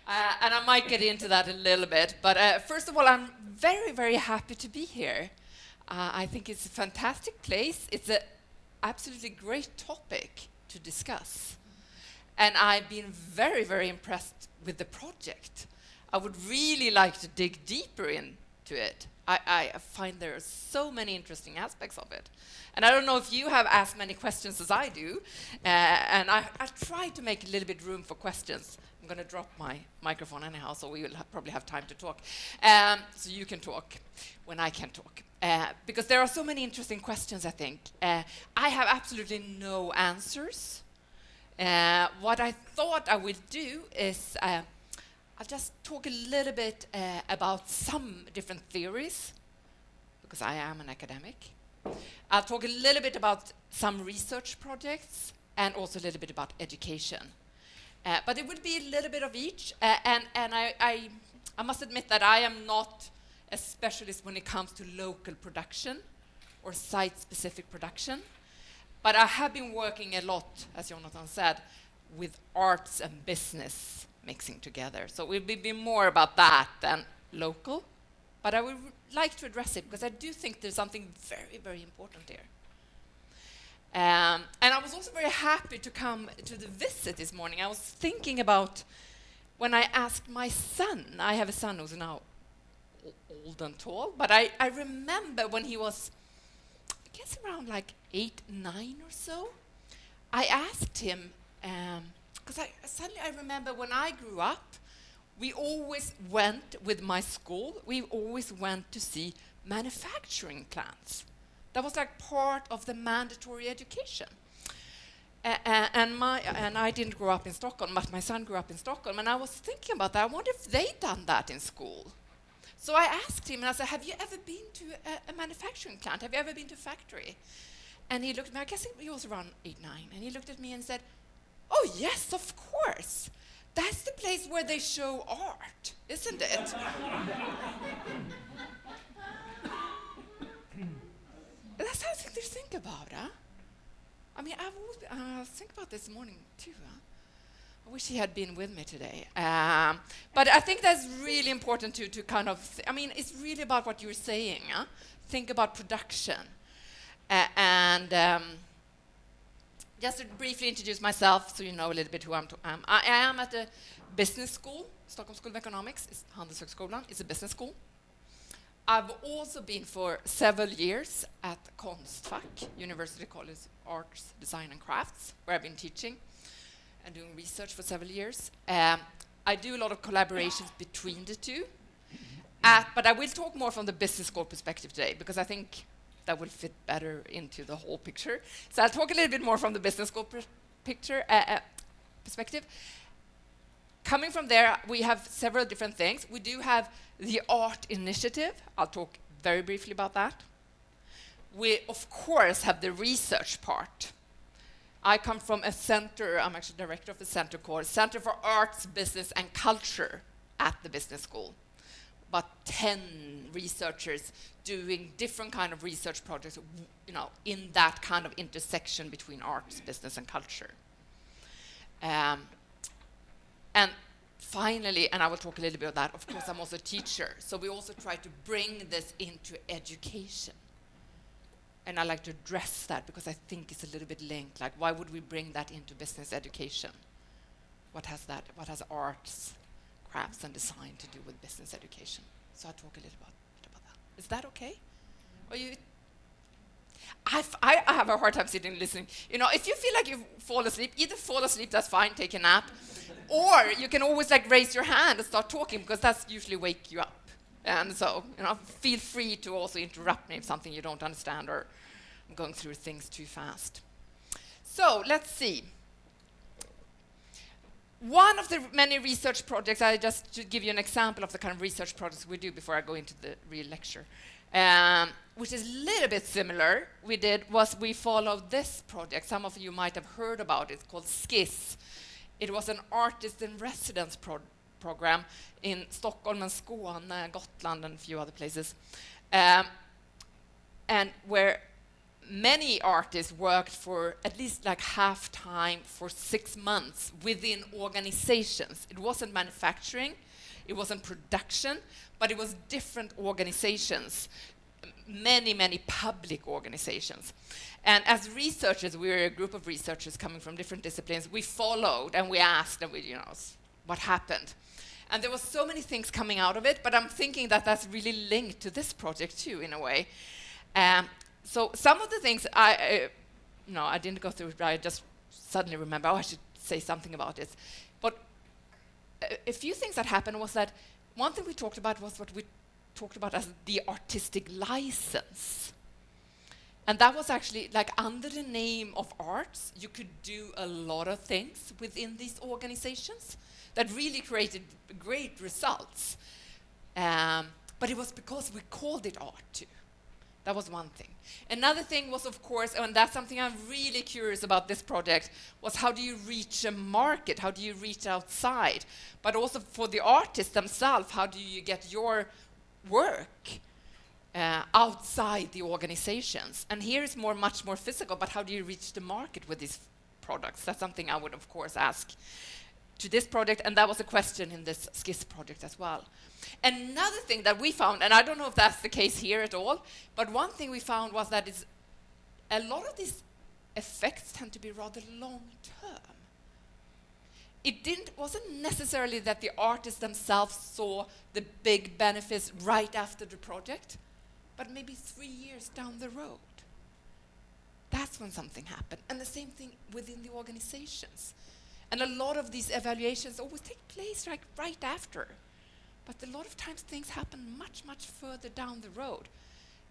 And I might get into that a little bit. But first of all, I'm very, very happy to be here. I think it's a fantastic place. It's an absolutely great topic to discuss. And I've been very, very impressed with the project. I would really like to dig deeper into it. I find there are so many interesting aspects of it. And I don't know if you have as many questions as I do. And I try to make a little bit room for questions. I'm going to drop my microphone anyhow, so we will probably have time to talk. So you can talk when I can talk. Because there are so many interesting questions, I think. I have absolutely no answers. What I thought I would do is I'll just talk a little bit about some different theories, because I am an academic. I'll talk a little bit about some research projects and also a little bit about education. But it would be a little bit of each. And I must admit that I am not a specialist when it comes to local production or site-specific production. But I have been working a lot, as Jonathan said, with arts and business mixing together. So it will be more about that than local. But I would like to address it because I do think there's something very, very important here. And I was also very happy to come to the visit this morning. I was thinking about when I asked my son, I have a son who's now old and tall, but I remember when he was, I guess around like 8, 9 or so, I asked him, because suddenly I remember when I grew up, we always went with my school, we always went to see manufacturing plants. That was like part of the mandatory education. And I didn't grow up in Stockholm, but my son grew up in Stockholm, and I was thinking about that. I wonder if they'd done that in school. So I asked him, and I said, have you ever been to a manufacturing plant? Have you ever been to a factory? And he looked at me, I guess he was around 8, 9, and he looked at me and said, oh, yes, of course. That's the place where they show art, isn't it? That's how I think about, huh? I mean, I've always been, think about this morning, too, huh? I wish he had been with me today. But I think that's really important to kind of, I mean, it's really about what you're saying, huh? Think about production. Just to briefly introduce myself so you know a little bit who I am. I am at a business school, Stockholm School of Economics. It's Handelshögskolan. It's a business school. I've also been for several years at Konstfack, University College Arts, Design and Crafts, where I've been teaching and doing research for several years. I do a lot of collaborations between the two. But I will talk more from the business school perspective today, because I think that will fit better into the whole picture. So I'll talk a little bit more from the business school perspective. Coming from there, we have several different things. We do have the art initiative. I'll talk very briefly about that. We, of course, have the research part. I come from a center, I'm actually director of a center called Center for Arts, Business and Culture at the business school. About 10 researchers doing different kind of research projects, you know, in that kind of intersection between arts, business, and culture. And finally, and I will talk a little bit about that, of course, I'm also a teacher, so we also try to bring this into education. And I like to address that because I think it's a little bit linked, like why would we bring that into business education? What has arts, crafts, and design to do with business education? So I'll talk a little bit about that. Is that okay? I have a hard time sitting and listening. You know, if you feel like you fall asleep, either fall asleep, that's fine, take a nap, or you can always like raise your hand and start talking, because that's usually wake you up. And so, you know, feel free to also interrupt me if something you don't understand or I'm going through things too fast. So let's see. One of the many research projects, just to give you an example of the kind of research projects we do before I go into the real lecture, which is a little bit similar, we followed this project. Some of you might have heard about it. It's called SKISS. It was an artist in residence program in Stockholm and Skåne, Gotland, and a few other places, and where many artists worked for at least like half time for 6 months within organizations. It wasn't manufacturing, it wasn't production, but it was different organizations, many public organizations. And as researchers, we were a group of researchers coming from different disciplines. We followed and we asked, and we, what happened? And there was so many things coming out of it, but I'm thinking that that's really linked to this project too, in a way. So some of the things I didn't go through it, but I just suddenly remember, I should say something about this. But a few things that happened was that one thing we talked about was what we talked about as the artistic license. And that was actually, like, under the name of arts, you could do a lot of things within these organizations that really created great results. But it was because we called it art, too. That was one thing. Another thing was, of course, and that's something I'm really curious about this project, was how do you reach a market? How do you reach outside? But also for the artists themselves, how do you get your work outside the organizations? And here is much more physical, but how do you reach the market with these products? That's something I would, of course, ask to this project, and that was a question in this SKISS project as well. Another thing that we found, and I don't know if that's the case here at all, but one thing we found was that a lot of these effects tend to be rather long-term. It wasn't necessarily that the artists themselves saw the big benefits right after the project, but maybe 3 years down the road. That's when something happened. And the same thing within the organizations. And a lot of these evaluations always take place right after. But a lot of times things happen much further down the road,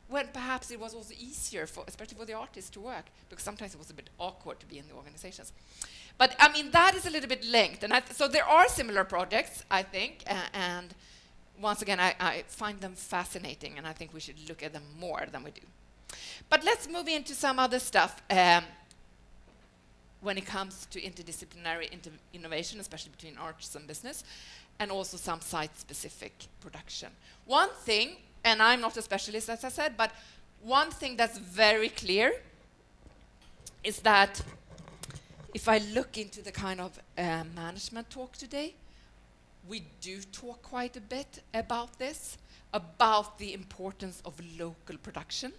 when perhaps it was also easier, especially for the artists, to work, because sometimes it was a bit awkward to be in the organizations. But I mean, that is a little bit linked. And so there are similar projects, I think, and once again, I find them fascinating, and I think we should look at them more than we do. But let's move into some other stuff when it comes to interdisciplinary innovation, especially between arts and business, and also some site-specific production. One thing, and I'm not a specialist, as I said, but one thing that's very clear is that if I look into the kind of management talk today, we do talk quite a bit about this, about the importance of local production.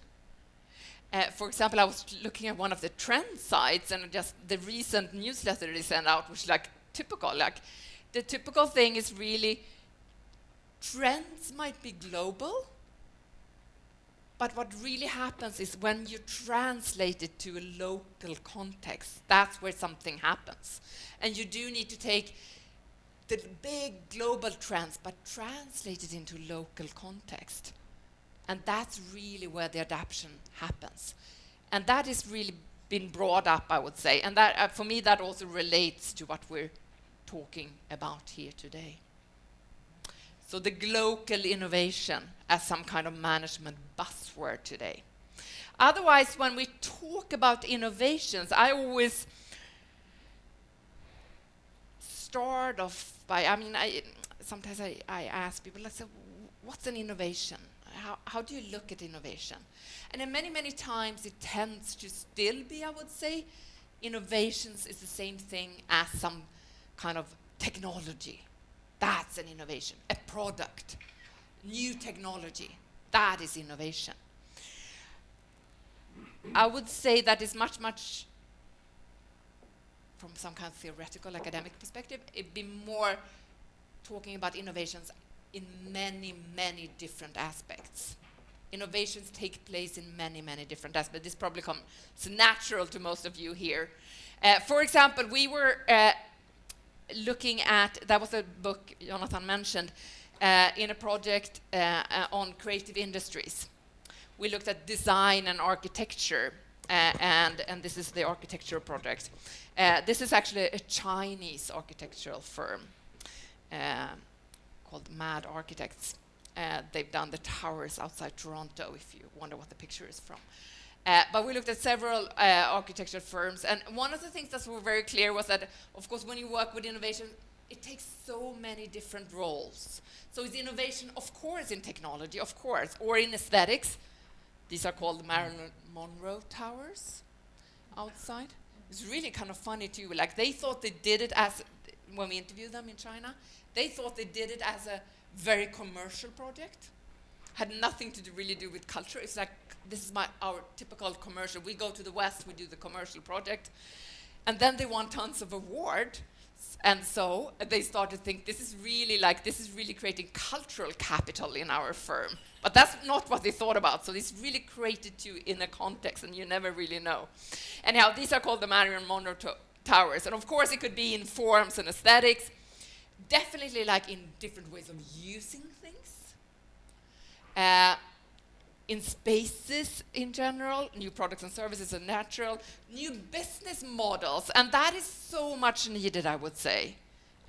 For example, I was looking at one of the trend sites, and just the recent newsletter they sent out, which is like typical. Like, the typical thing is really trends might be global, but what really happens is when you translate it to a local context, that's where something happens. And you do need to take the big global trends, but translate it into local context. And that's really where the adaptation happens. And that has really been brought up, I would say. And that, for me, that also relates to what we're talking about here today. So the local innovation as some kind of management buzzword today. Otherwise, when we talk about innovations, I always start off by, sometimes I ask people, let's say, what's an innovation? How do you look at innovation? And then many times it tends to still be, I would say, innovations is the same thing as some kind of technology. That's an innovation. A product, new technology, that is innovation. I would say that is much from some kind of theoretical academic perspective, it'd be more talking about innovations in many different aspects. Innovations take place in many different aspects. This probably comes natural to most of you here. For example, we were looking at, that was a book Jonathan mentioned, in a project on creative industries. We looked at design and architecture, and this is the architecture project. This is actually a Chinese architectural firm called Mad Architects. They've done the towers outside Toronto, if you wonder what the picture is from. But we looked at several architecture firms, and one of the things that were very clear was that, of course, when you work with innovation, it takes so many different roles. So it's innovation, of course, in technology, of course, or in aesthetics, These are called the Marilyn Monroe Towers outside. It's really kind of funny too. Like they thought they did it as, when we interviewed them in China, they thought they did it as a very commercial project. Had nothing to really do with culture. It's like, this is our typical commercial. We go to the West, we do the commercial project. And then they won tons of awards. And so they started to think, this is really creating cultural capital in our firm. But that's not what they thought about. So this really created to in a context, and you never really know. Anyhow, these are called the Marilyn Monroe Towers. And of course, it could be in forms and aesthetics. Definitely like in different ways of using things. In spaces in general, new products and services are natural, new business models, and that is so much needed, I would say.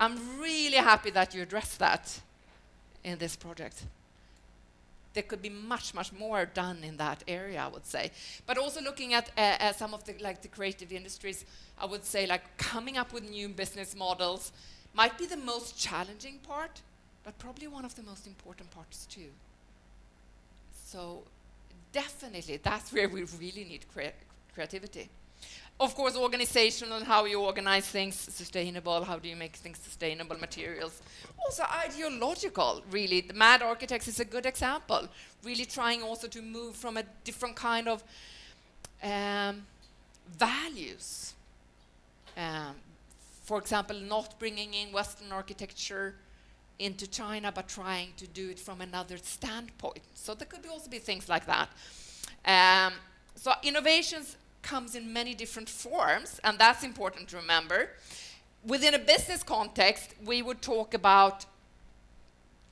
I'm really happy that you addressed that in this project. There could be much, much more done in that area, I would say. But also looking at some of the creative industries, I would say like coming up with new business models might be the most challenging part, but probably one of the most important parts too. So definitely, that's where we really need creativity. Of course, organizational and how you organize things, sustainable, how do you make things sustainable, materials. Also ideological, really. The Mad Architects is a good example. Really trying also to move from a different kind of values. For example, not bringing in Western architecture into China, but trying to do it from another standpoint. So there could also be things like that. So innovations comes in many different forms, and that's important to remember. Within a business context, we would talk about,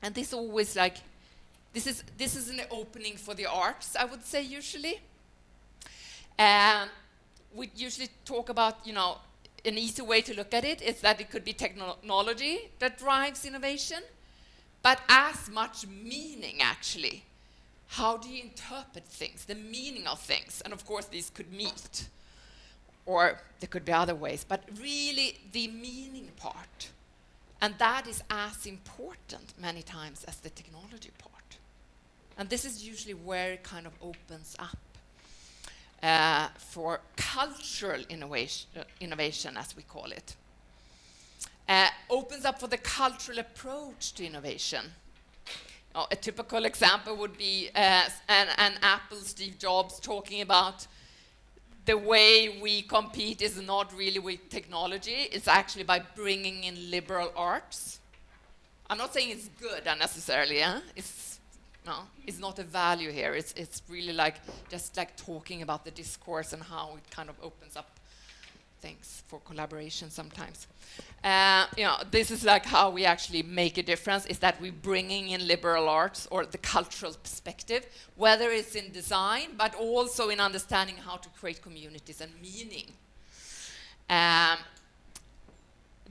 and this always like, this is an opening for the arts, I would say usually. We usually talk about, an easy way to look at it is that it could be technology that drives innovation, but as much meaning, actually. How do you interpret things, the meaning of things? And of course, these could meet, or there could be other ways, but really the meaning part. And that is as important many times as the technology part. And this is usually where it kind of opens up for cultural innovation, as we call it. Opens up for the cultural approach to innovation. A typical example would be an Apple, Steve Jobs, talking about the way we compete is not really with technology, it's actually by bringing in liberal arts. I'm not saying it's good unnecessarily, it's not a value here. It's really just talking about the discourse and how it kind of opens up things for collaboration sometimes. This is how we actually make a difference, is that we're bringing in liberal arts or the cultural perspective, whether it's in design, but also in understanding how to create communities and meaning.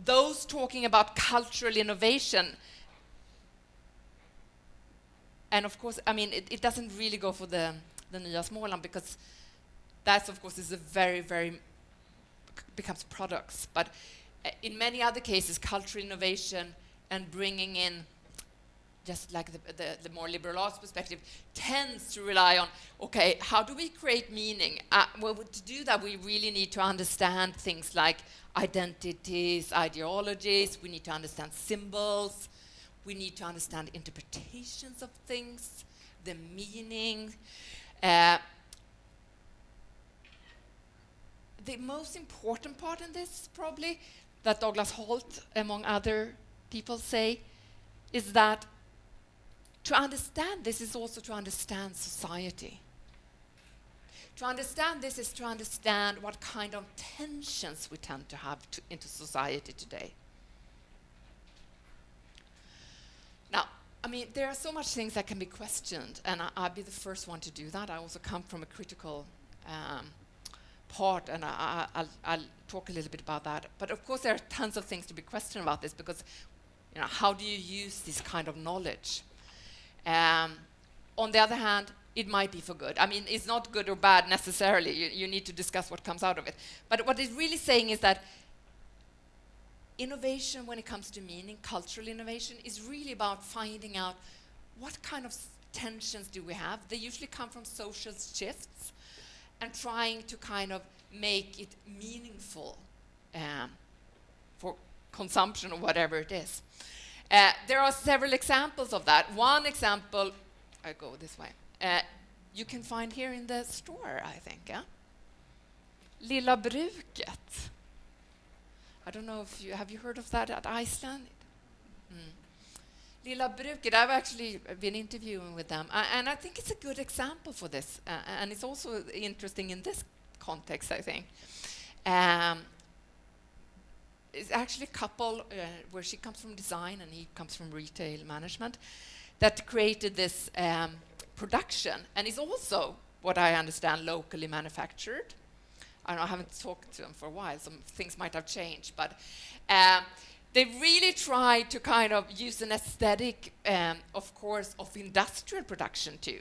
Those talking about cultural innovation, and of course, it doesn't really go for the Nya Småland, because that's, of course, is a very, very becomes products. But in many other cases, cultural innovation and bringing in just like the more liberal arts perspective tends to rely on, okay, how do we create meaning? Well, to do that, we really need to understand things like identities, ideologies. We need to understand symbols. We need to understand interpretations of things, the meaning. The most important part in this, probably, that Douglas Holt, among other people, say, is that to understand this is also to understand society. To understand this is to understand what kind of tensions we tend to have into society today. Now, there are so much things that can be questioned, and I'll be the first one to do that. I also come from a critical part, and I'll talk a little bit about that. But of course, there are tons of things to be questioned about this, because how do you use this kind of knowledge? On the other hand, it might be for good. It's not good or bad necessarily. You need to discuss what comes out of it. But what it's really saying is that innovation, when it comes to meaning, cultural innovation, is really about finding out what kind of tensions do we have? They usually come from social shifts and trying to kind of make it meaningful for consumption or whatever it is. There are several examples of that. One example, I go this way, you can find here in the store, I think. Yeah? Lilla Bruket. I don't know if have you heard of that at Iceland? Lilla Bruket, I've actually been interviewing with them, and I think it's a good example for this, and it's also interesting in this context, I think. It's actually a couple where she comes from design and he comes from retail management that created this production, and it's also, what I understand, locally manufactured. I don't know, I haven't talked to them for a while, some things might have changed, but they really tried to kind of use an aesthetic, of course, of industrial production too.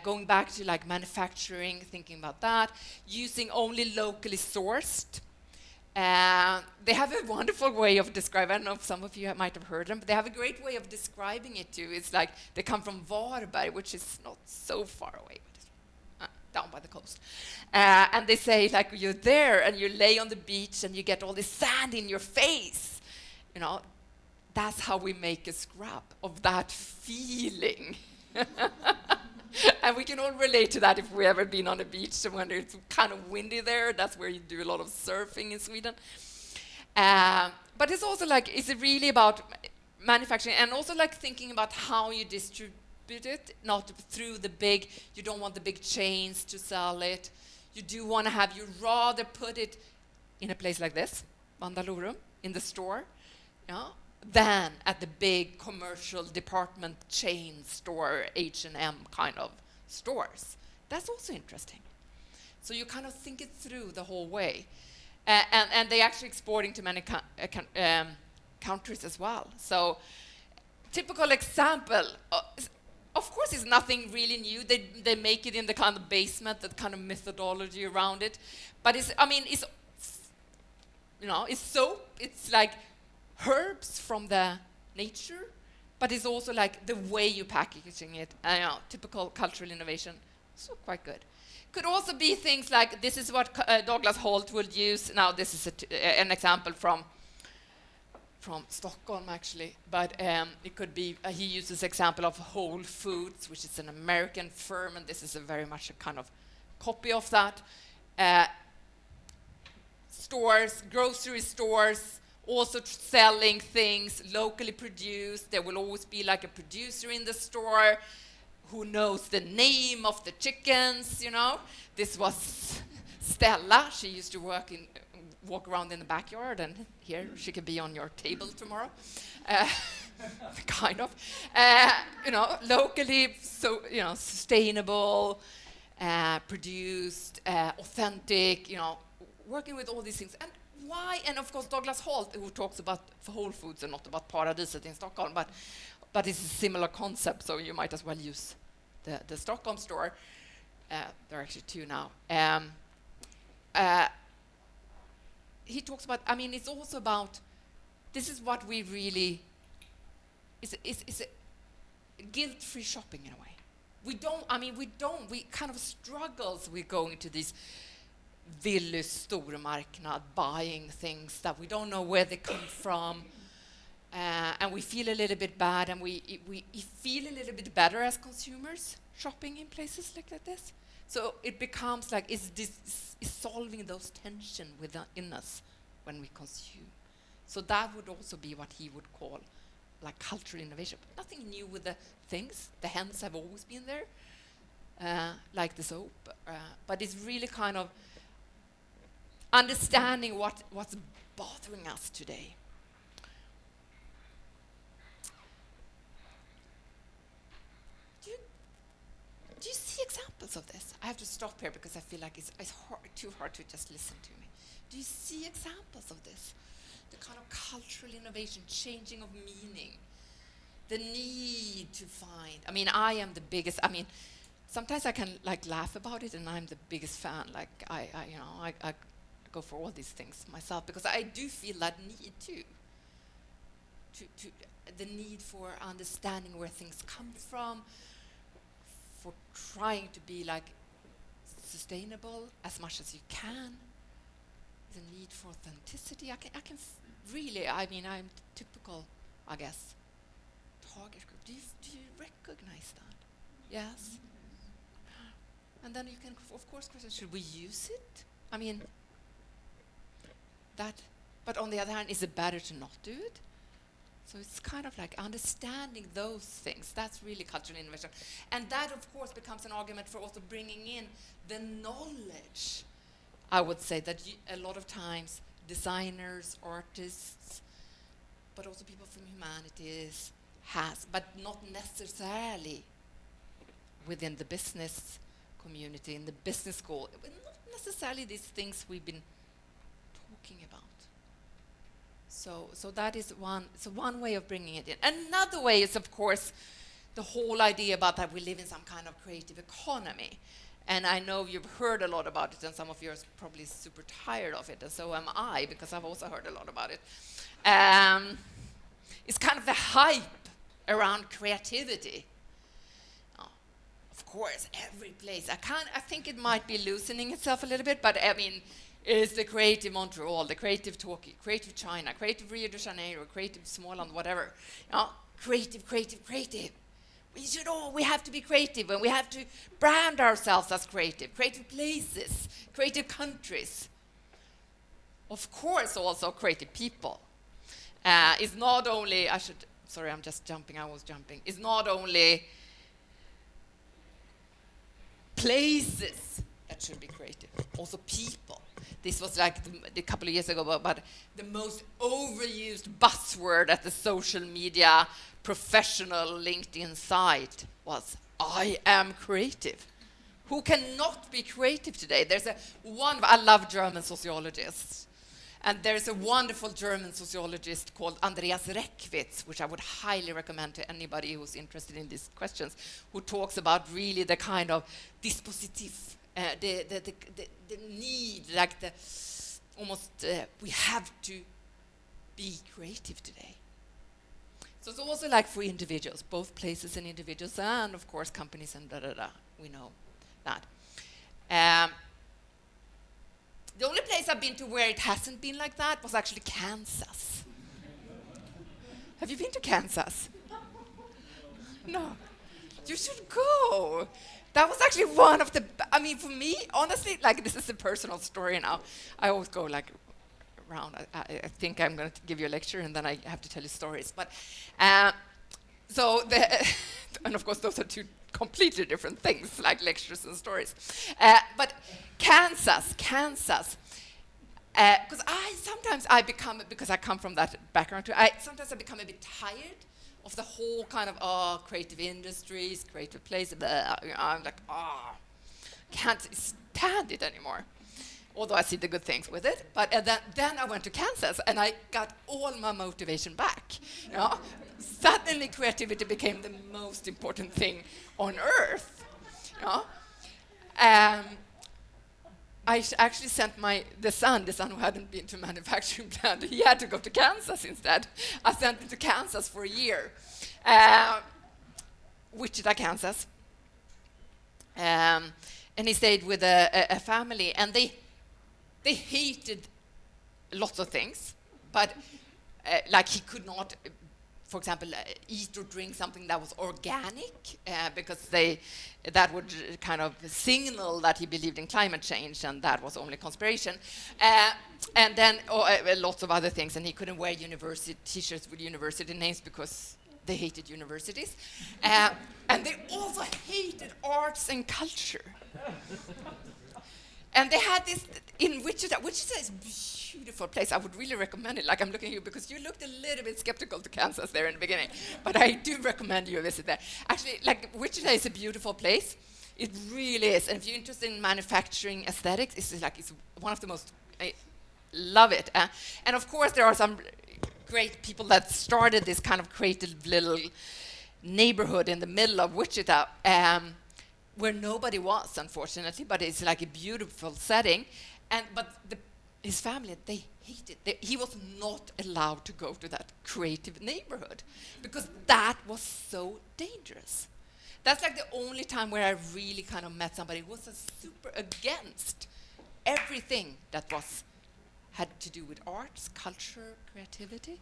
Going back to like manufacturing, thinking about that, using only locally sourced. They have a wonderful way of describing, I don't know if some of you might have heard them, but they have a great way of describing it too. It's like they come from Varberg, which is not so far away, but it's down by the coast. And they say, like, you're there and you lay on the beach and you get all this sand in your face. You know, that's how we make a scrap of that feeling. And we can all relate to that if we've ever been on a beach when it's kind of windy there. That's where you do a lot of surfing in Sweden. But it's also like, is it really about manufacturing and also like thinking about how you distribute it, not through the big, you don't want the big chains to sell it. You do want to have, you rather put it in a place like this, Vandalorum, in the store, than at the big commercial department chain store, H&M kind of stores. That's also interesting. So you kind of think it through the whole way. And they actually exporting to many countries as well. So typical example, of course it's nothing really new. They make it in the kind of basement, that kind of methodology around it. But it's soap, it's like herbs from the nature, but it's also like the way you're packaging it. Typical cultural innovation, so quite good. Could also be things like, this is what Douglas Holt would use. Now this is an example from Stockholm actually, but it could be, he uses example of Whole Foods, which is an American firm, and this is very much a kind of copy of that. Stores, grocery stores, also selling things locally produced. There will always be like a producer in the store who knows the name of the chickens, This was Stella. She used to walk around in the backyard, and here she could be on your table tomorrow. Kind of. Locally, sustainable, produced, authentic, working with all these things. And why? And of course, Douglas Holt, who talks about Whole Foods and not about Paradiset in Stockholm, but it's a similar concept, so you might as well use the Stockholm store. There are actually two now. He talks about, it's also about, this is what we really, it's a guilt-free shopping in a way. We kind of struggles with going to these Willys stormarknad, buying things that we don't know where they come from, and we feel a little bit bad, and we feel a little bit better as consumers shopping in places like this. So it becomes like, is solving those tension within us when we consume. So that would also be what he would call like cultural innovation. But nothing new with the things. The hens have always been there, like the soap. But it's really kind of understanding what's bothering us today. Do you see examples of this? I have to stop here because I feel like it's too hard to just listen to me. Do you see examples of this? The kind of cultural innovation, changing of meaning, the need to find. I am the biggest. Sometimes I can like laugh about it, and I'm the biggest fan. Like I go for all these things myself because I do feel that need too. the need for understanding where things come from, for trying to be like sustainable as much as you can, the need for authenticity. I can really, I mean, I'm typical, I guess, target group. Do you recognize that? Yes. And then you can, of course, question, should we use it? I mean, that, but on the other hand, is it better to not do it? So it's kind of like understanding those things. That's really cultural innovation. And that, of course, becomes an argument for also bringing in the knowledge. I would say that a lot of times designers, artists, but also people from humanities has, but not necessarily within the business community, in the business school, not necessarily these things we've been talking about. So that is one way of bringing it in. Another way is, of course, the whole idea about that we live in some kind of creative economy. And I know you've heard a lot about it, and some of you are probably super tired of it, and so am I, because I've also heard a lot about it. It's kind of the hype around creativity. Of course, every place. I think it might be loosening itself a little bit, but I mean, is the creative Montreal, the creative Tokyo, creative China, creative Rio de Janeiro, creative Småland, whatever. Creative. We have to be creative, and we have to brand ourselves as creative places, creative countries. Of course, also creative people. It's not only, sorry, I'm just jumping, I was jumping. It's not only places that should be creative, also people. This was like a couple of years ago, but the most overused buzzword at the social media professional LinkedIn site was, I am creative. Who cannot be creative today? I love German sociologists. And there's a wonderful German sociologist called Andreas Reckwitz, which I would highly recommend to anybody who's interested in these questions, who talks about really the kind of dispositif, the need, like the almost, we have to be creative today. So it's also like for individuals, both places and individuals, and of course companies and we know that. The only place I've been to where it hasn't been like that was actually Kansas. Have you been to Kansas? No. You should go. That was actually one of the, for me, honestly, like this is a personal story now. I always go like around. I think I'm going to give you a lecture and then I have to tell you stories. But and of course those are two completely different things, like lectures and stories. But Kansas, because because I come from that background too, sometimes I become a bit tired of the whole kind of creative industries, creative places. I'm like, can't stand it anymore. Although I see the good things with it, but then I went to Kansas and I got all my motivation back. Suddenly, creativity became the most important thing on earth. I actually sent the son who hadn't been to manufacturing plant, he had to go to Kansas instead. I sent him to Kansas for a year, Wichita, Kansas, and he stayed with a family, and they hated lots of things, but like he could not, for example, eat or drink something that was organic, because that would kind of signal that he believed in climate change, and that was only conspiration. And then lots of other things, and he couldn't wear university t-shirts with university names because they hated universities. And they also hated arts and culture. And they had this in Wichita. Wichita is a beautiful place. I would really recommend it. Like, I'm looking at you because you looked a little bit skeptical to Kansas there in the beginning. But I do recommend you a visit there. Actually, like, Wichita is a beautiful place. It really is. And if you're interested in manufacturing aesthetics, it's one of the most, I love it. And of course, there are some great people that started this kind of creative little neighborhood in the middle of Wichita, where nobody was, unfortunately, but it's like a beautiful setting. But his family, they hated. He was not allowed to go to that creative neighborhood because that was so dangerous. That's like the only time where I really kind of met somebody who was super against everything that had to do with arts, culture, creativity.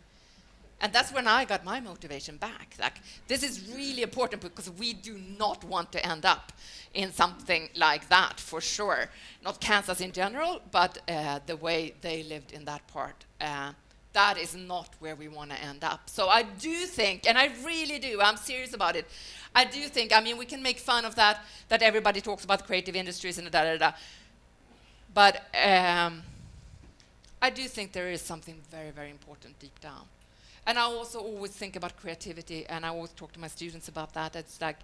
And that's when I got my motivation back. Like, this is really important because we do not want to end up in something like that, for sure. Not Kansas in general, but the way they lived in that part. That is not where we want to end up. So I do think, and I really do, I'm serious about it. I do think, I mean, we can make fun of that everybody talks about creative industries and da-da-da. But I do think there is something very, very important deep down. And I also always think about creativity, and I always talk to my students about that. It's like,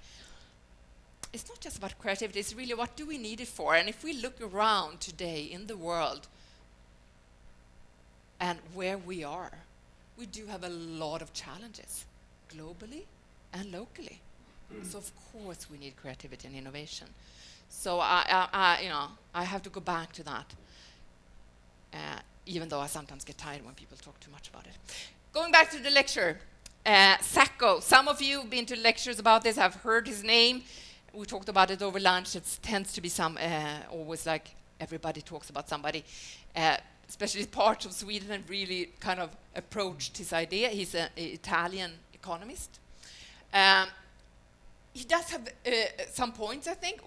it's not just about creativity, it's really what do we need it for? And if we look around today in the world and where we are, we do have a lot of challenges, globally and locally. So of course we need creativity and innovation. So I have to go back to that, even though I sometimes get tired when people talk too much about it. Going back to the lecture, Sacco. Some of you have been to lectures about this, have heard his name. We talked about it over lunch. It tends to be always like everybody talks about somebody, especially parts of Sweden, and really kind of approached his idea. He's an Italian economist. He does have some points, I think.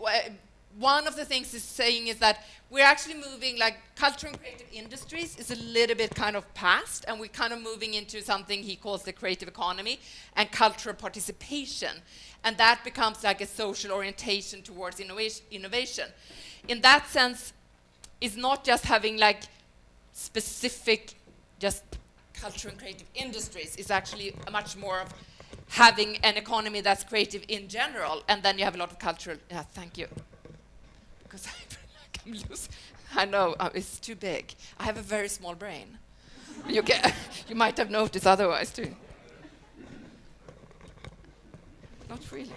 One of the things he's saying is that we're actually moving, like culture and creative industries is a little bit kind of past, and we're kind of moving into something he calls the creative economy and cultural participation. And that becomes like a social orientation towards innovation. In that sense, it's not just having like specific just culture and creative industries. It's actually much more of having an economy that's creative in general, and then you have a lot of cultural, thank you. Because I feel like I'm loose. I know, it's too big. I have a very small brain. You might have noticed otherwise too. Not really.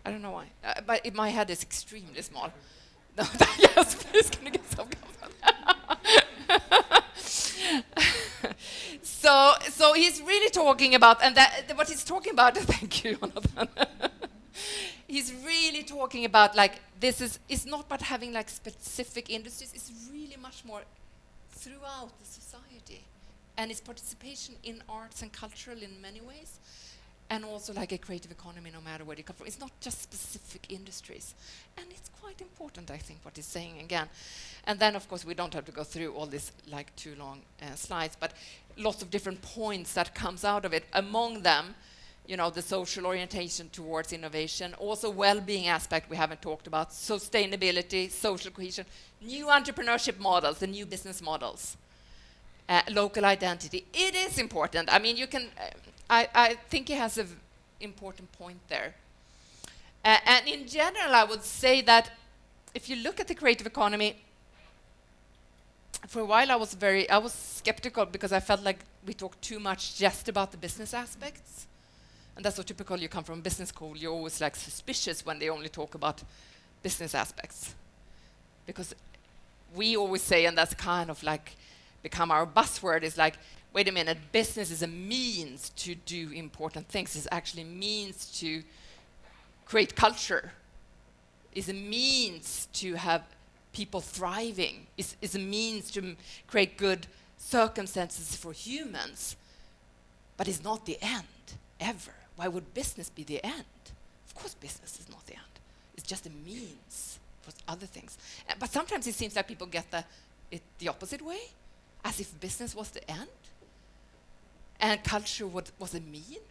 I don't know why. But my head is extremely small. No, yes, please, can you get some So he's really talking about, and what he's talking about, thank you, Jonathan. He's really talking about like it's not about having like specific industries, it's really much more throughout the society. And it's participation in arts and cultural in many ways, and also like a creative economy no matter where you come from. It's not just specific industries. And it's quite important, I think, what he's saying again. And then, of course, we don't have to go through all this like too long slides, but lots of different points that comes out of it. Among them, you know, the social orientation towards innovation, also well-being aspect we haven't talked about, sustainability, social cohesion, new entrepreneurship models, the new business models, local identity. It is important. I mean, you can, I think he has an important point there. And in general, I would say that if you look at the creative economy, for a while I was skeptical because I felt like we talked too much just about the business aspects. And that's so typical. You come from a business school, you're always like suspicious when they only talk about business aspects. Because we always say, and that's kind of like become our buzzword, is like, wait a minute, business is a means to do important things. It's actually means to create culture. It's a means to have people thriving. It's a means to create good circumstances for humans. But it's not the end, ever. Why would business be the end? Of course business is not the end. It's just a means for other things. But sometimes it seems like people get it the opposite way, as if business was the end and culture was a mean.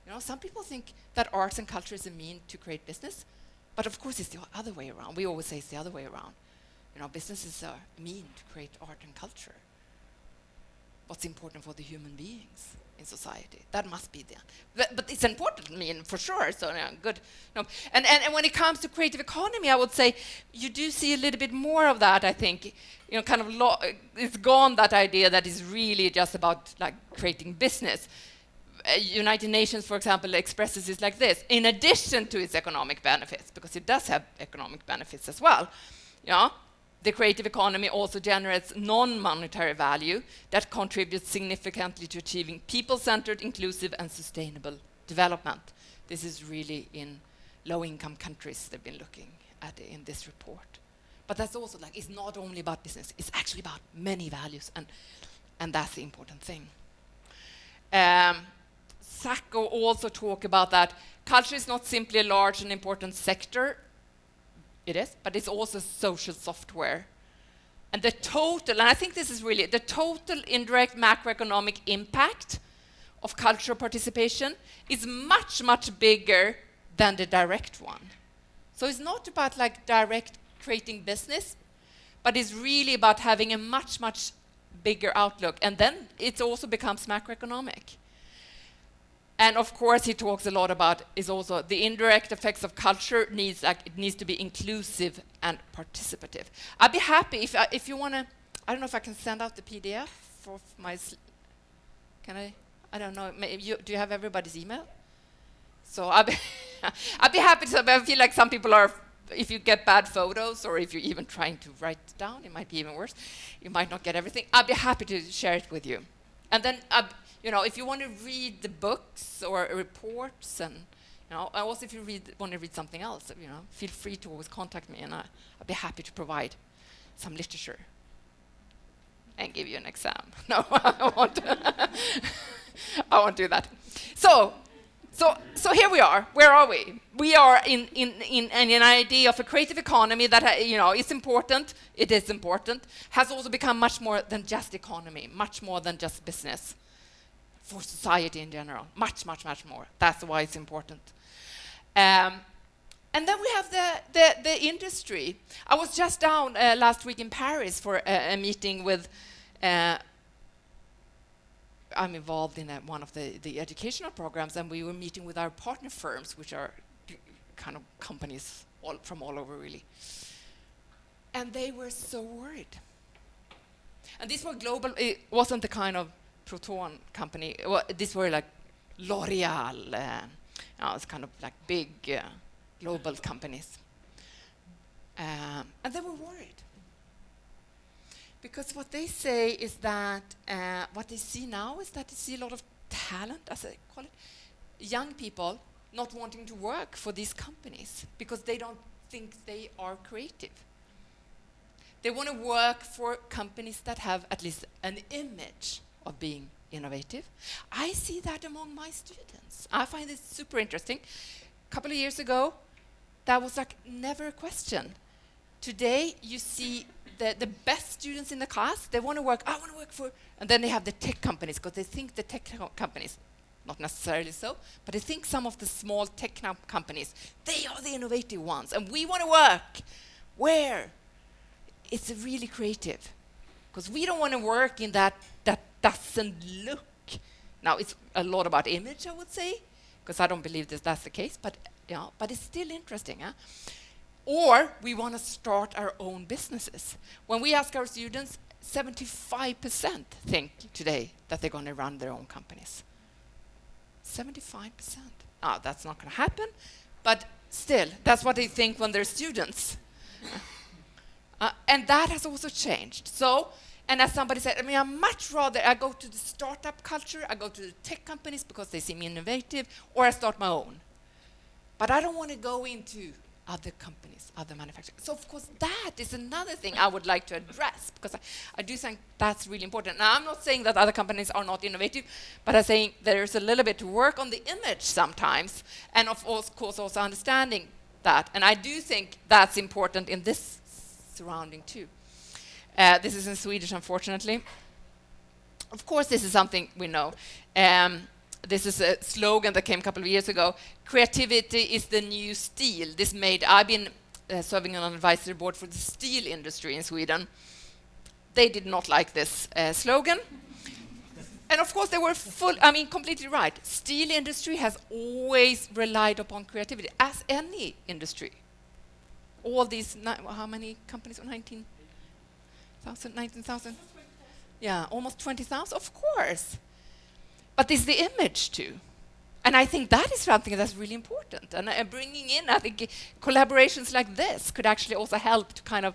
You know, some people think that arts and culture is a mean to create business, but of course it's the other way around. We always say it's the other way around. You know, business is a mean to create art and culture. What's important for the human beings in society. That must be there. But it's important, I mean, for sure. So yeah, good. No. And when it comes to creative economy, I would say you do see a little bit more of that, I think. You know, kind of it's gone, that idea that is really just about like creating business. United Nations, for example, expresses it like this: in addition to its economic benefits, because it does have economic benefits as well. You know, the creative economy also generates non-monetary value that contributes significantly to achieving people-centered, inclusive, and sustainable development. This is really in low-income countries they've been looking at in this report. But that's also like, it's not only about business, it's actually about many values, and that's the important thing. Sacco also talk about that culture is not simply a large and important sector. It is, but it's also social software. And the total, and I think this is really, the total indirect macroeconomic impact of cultural participation is much, much bigger than the direct one. So it's not about like direct creating business, but it's really about having a much, much bigger outlook. And then it also becomes macroeconomic. And of course, he talks a lot about is also the indirect effects of culture needs, like, it needs to be inclusive and participative. I'd be happy if you want to, I don't know if I can send out the PDF for my, can I don't know, do you have everybody's email? So I'd be happy to, I feel like some people are, if you get bad photos or if you're even trying to write it down, it might be even worse. You might not get everything. I'd be happy to share it with you. And then, you know, if you want to read the books or reports, and you know, also if you want to read something else, you know, feel free to always contact me, and I'll be happy to provide some literature and give you an exam. No, I won't. I won't do that. So here we are. Where are we? We are in an idea of a creative economy that you know is important. It is important. Has also become much more than just economy, much more than just business. For society in general, much, much, much more. That's why it's important. And then we have the industry. I was just down last week in Paris for a meeting with, I'm involved in one of the educational programs, and we were meeting with our partner firms, which are kind of companies from all over, really. And they were so worried. And these were global, it wasn't the kind of Proton company. Well, these were like L'Oreal. It's kind of like big global companies. And they were worried. Because what they say is that, what they see now is that they see a lot of talent, as I call it, young people not wanting to work for these companies because they don't think they are creative. They want to work for companies that have at least an image of being innovative. I see that among my students. I find this super interesting. A couple of years ago, that was like never a question. Today, you see the best students in the class, they want to work, I want to work for, and then they have the tech companies, because they think the tech companies, not necessarily so, but they think some of the small tech companies, they are the innovative ones, and we want to work where it's really creative. Because we don't want to work in that doesn't look. Now, it's a lot about image, I would say, because I don't believe that's the case, but it's still interesting. Huh? Or we want to start our own businesses. When we ask our students, 75% think today that they're going to run their own companies. 75%. Now, that's not going to happen, but still, that's what they think when they're students. And that has also changed. So, and as somebody said, I mean, I much rather I go to the startup culture, I go to the tech companies because they seem innovative, or I start my own. But I don't want to go into other companies, other manufacturers. So, of course, that is another thing I would like to address, because I do think that's really important. Now, I'm not saying that other companies are not innovative, but I'm saying there's a little bit to work on the image sometimes, and of course also understanding that. And I do think that's important in this surrounding too. This is in Swedish, unfortunately. Of course, this is something we know. This is a slogan that came a couple of years ago. Creativity is the new steel. I've been serving on an advisory board for the steel industry in Sweden. They did not like this slogan. And of course, they were completely right. Steel industry has always relied upon creativity, as any industry. All these, how many companies? 19,000? Yeah, almost 20,000, of course. But there's the image too. And I think that is something that's really important. And bringing in, I think, collaborations like this could actually also help to kind of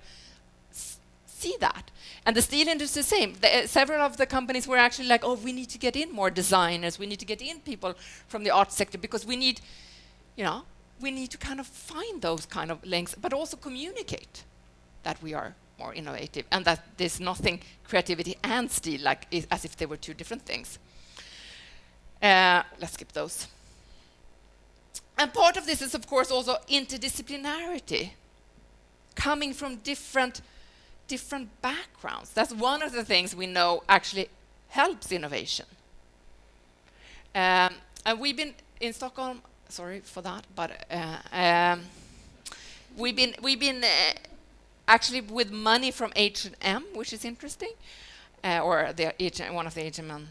see that. And the steel industry is the same. Several of the companies were actually like, oh, we need to get in more designers, we need to get in people from the art sector, because we need, we need to kind of find those kind of links, but also communicate that we are more innovative and that there's nothing creativity and steel, as if they were two different things. Let's skip those. And part of this is, of course, also interdisciplinarity, coming from different backgrounds. That's one of the things we know actually helps innovation. And we've been in Stockholm, sorry for that, but we've been actually with money from H&M, which is interesting, or one of the H&M,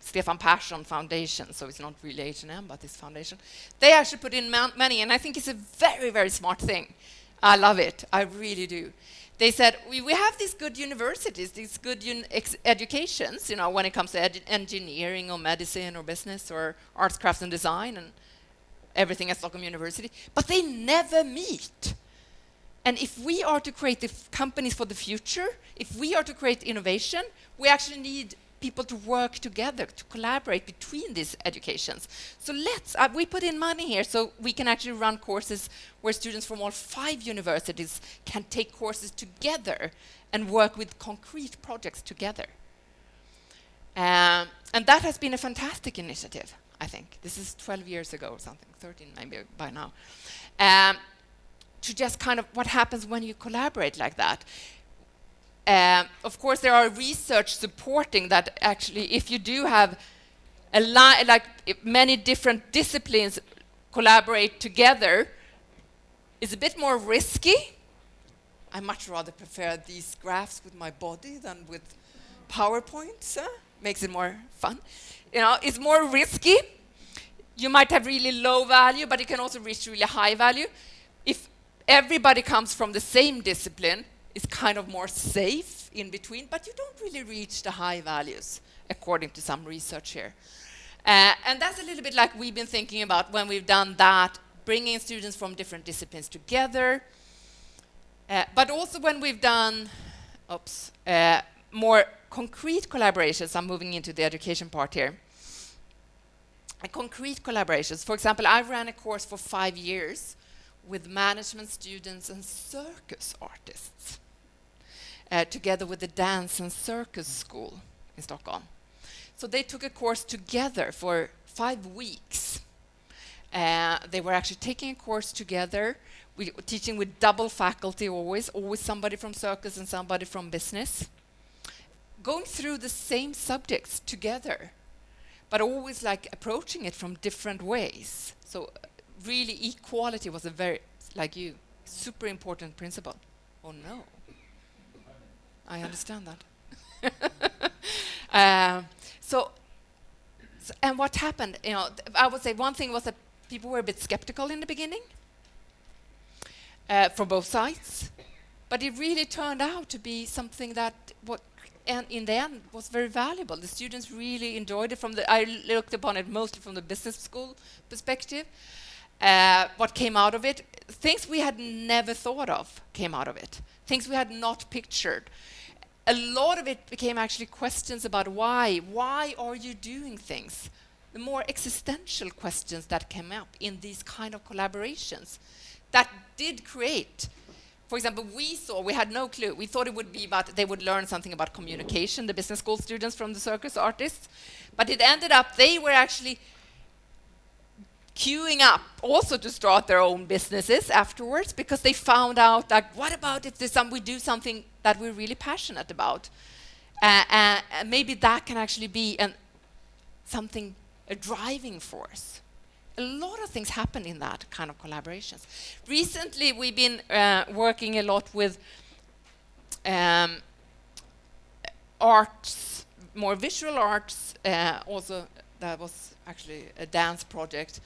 Stefan Persson Foundation, so it's not really H&M, but this foundation. They actually put in money, and I think it's a very, very smart thing. I love it. I really do. They said, we have these good universities, these good educations, when it comes to engineering or medicine or business or arts, crafts, and design and everything at Stockholm University, but they never meet. And if we are to create the companies for the future, if we are to create innovation, we actually need people to work together, to collaborate between these educations. So we put in money here so we can actually run courses where students from all 5 universities can take courses together and work with concrete projects together. And that has been a fantastic initiative, I think. This is 12 years ago or something, 13 maybe by now. To just kind of what happens when you collaborate like that. Of course, there are research supporting that actually if you do have many different disciplines collaborate together, it's a bit more risky. I much rather prefer these graphs with my body than with PowerPoints. Makes it more fun. It's more risky. You might have really low value, but you can also reach really high value. If everybody comes from the same discipline, it's kind of more safe in between, but you don't really reach the high values, according to some research here. And that's a little bit like we've been thinking about when we've done that, bringing students from different disciplines together, but also when we've done more concrete collaborations. I'm moving into the education part here. Concrete collaborations. For example, I ran a course for 5 years with management students and circus artists, together with the dance and circus school in Stockholm. So they took a course together for 5 weeks. They were actually taking a course together, teaching with double faculty always somebody from circus and somebody from business, going through the same subjects together, but always approaching it from different ways. So really equality was a very, super important principle. Oh no. I understand that. And what happened? I would say one thing was that people were a bit skeptical in the beginning, from both sides, but it really turned out to be something that, and in the end, was very valuable. The students really enjoyed it. I looked upon it mostly from the business school perspective. What came out of it, things we had never thought of came out of it, things we had not pictured. A lot of it became actually questions about why are you doing things? The more existential questions that came up in these kind of collaborations that did create. For example, we had no clue. We thought it would be about, they would learn something about communication, the business school students from the circus artists, but it ended up they were actually queuing up also to start their own businesses afterwards, because they found out that what about if we do something that we're really passionate about, and maybe that can actually be a driving force. A lot of things happen in that kind of collaborations. Recently, we've been working a lot with arts, more visual arts. Also, that was actually a dance project.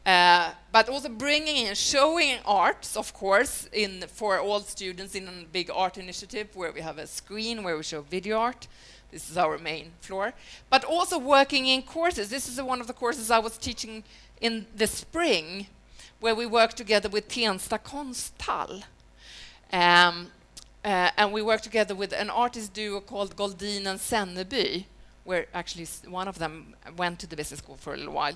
But also bringing in, showing arts, of course, for all students in a big art initiative where we have a screen where we show video art. This is our main floor. But also working in courses. This is one of the courses I was teaching in the spring, where we work together with Tensta Konsthall. And we work together with an artist duo called Goldin and Senneby, where actually one of them went to the business school for a little while.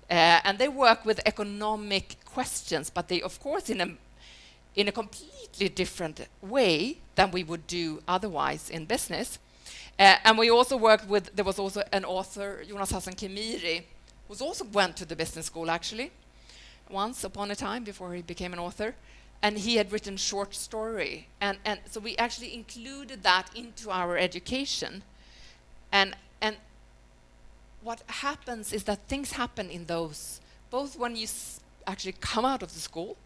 And they work with economic questions, but they, of course, in a completely different way than we would do otherwise in business. And we also worked with, there was also an author, Jonas Hassan Khemiri, who also went to the business school, actually, once upon a time before he became an author. And he had written short story. And so we actually included that into our education. And what happens is that things happen in those, both when you actually come out of the school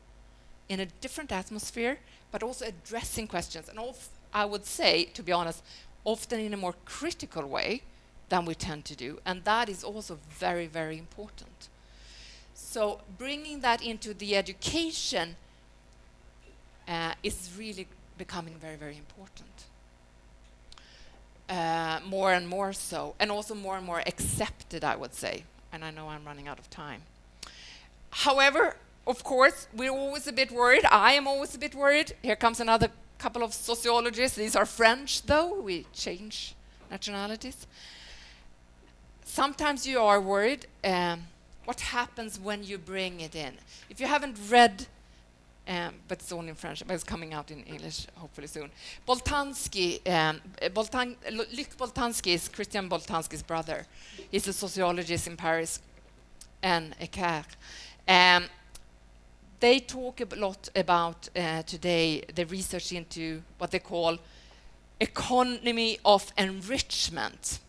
in a different atmosphere, but also addressing questions. And I would say, to be honest, often in a more critical way than we tend to do. And that is also very, very important. So bringing that into the education is really becoming very, very important. More and more so, and also more and more accepted, I would say. And I know I'm running out of time. However, of course, we're always a bit worried. I am always a bit worried. Here comes another couple of sociologists. These are French, though. We change nationalities. Sometimes you are worried. What happens when you bring it in? If you haven't read, but it's only in French, but it's coming out in English hopefully soon. Boltanski, Luc Boltanski is Christian Boltanski's brother. He's a sociologist in Paris and Ecart. They talk a lot about today the research into what they call economy of enrichment.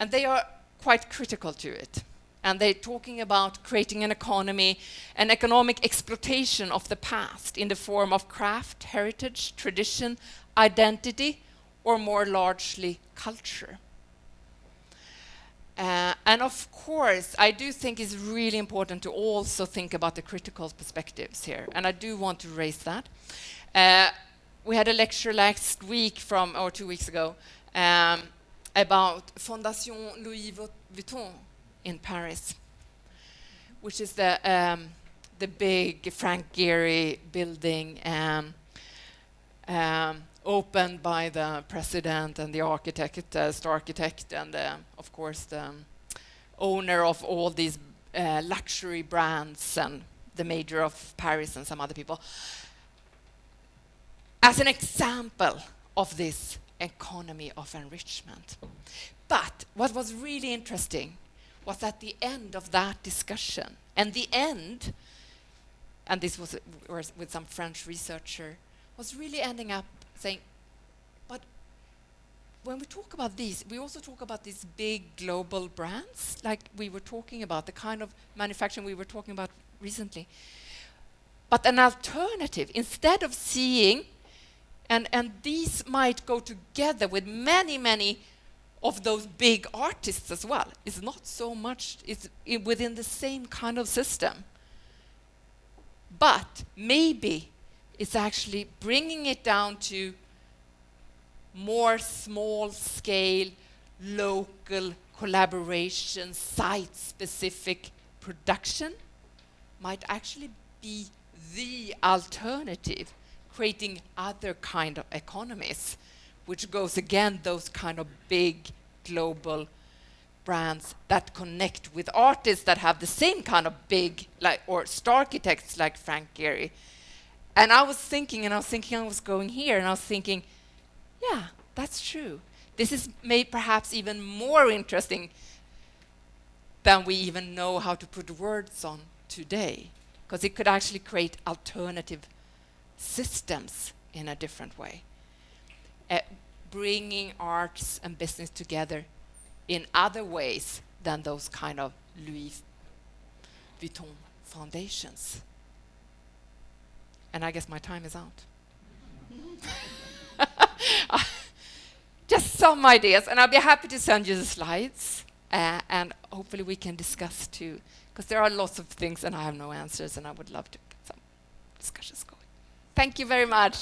And they are quite critical to it. And they're talking about creating an economy, an economic exploitation of the past in the form of craft, heritage, tradition, identity, or more largely culture. And of course, I do think it's really important to also think about the critical perspectives here. And I do want to raise that. We had a lecture last week or 2 weeks ago about Fondation Louis Vuitton in Paris, which is the big Frank Gehry building opened by the president and the architect, star architect, and of course the owner of all these luxury brands and the mayor of Paris and some other people, as an example of this economy of enrichment. But what was really interesting was at the end of that discussion, and this was with some French researcher, was really ending up saying, but when we talk about these, we also talk about these big global brands, like we were talking about, the kind of manufacturing we were talking about recently. But an alternative, instead of seeing, and these might go together with many of those big artists as well. It's not so much, it's within the same kind of system. But maybe it's actually bringing it down to more small-scale, local collaboration, site-specific production might actually be the alternative, creating other kind of economies, which goes again those kind of big global brands that connect with artists that have the same kind of big, like, or star architects like Frank Gehry. And I was thinking, I was going here, and I was thinking, yeah, that's true. This is made perhaps even more interesting than we even know how to put words on today, because it could actually create alternative systems in a different way. Bringing arts and business together in other ways than those kind of Louis Vuitton foundations. And I guess my time is out. Just some ideas, and I'll be happy to send you the slides, and hopefully we can discuss too, because there are lots of things and I have no answers, and I would love to get some discussions going. Thank you very much.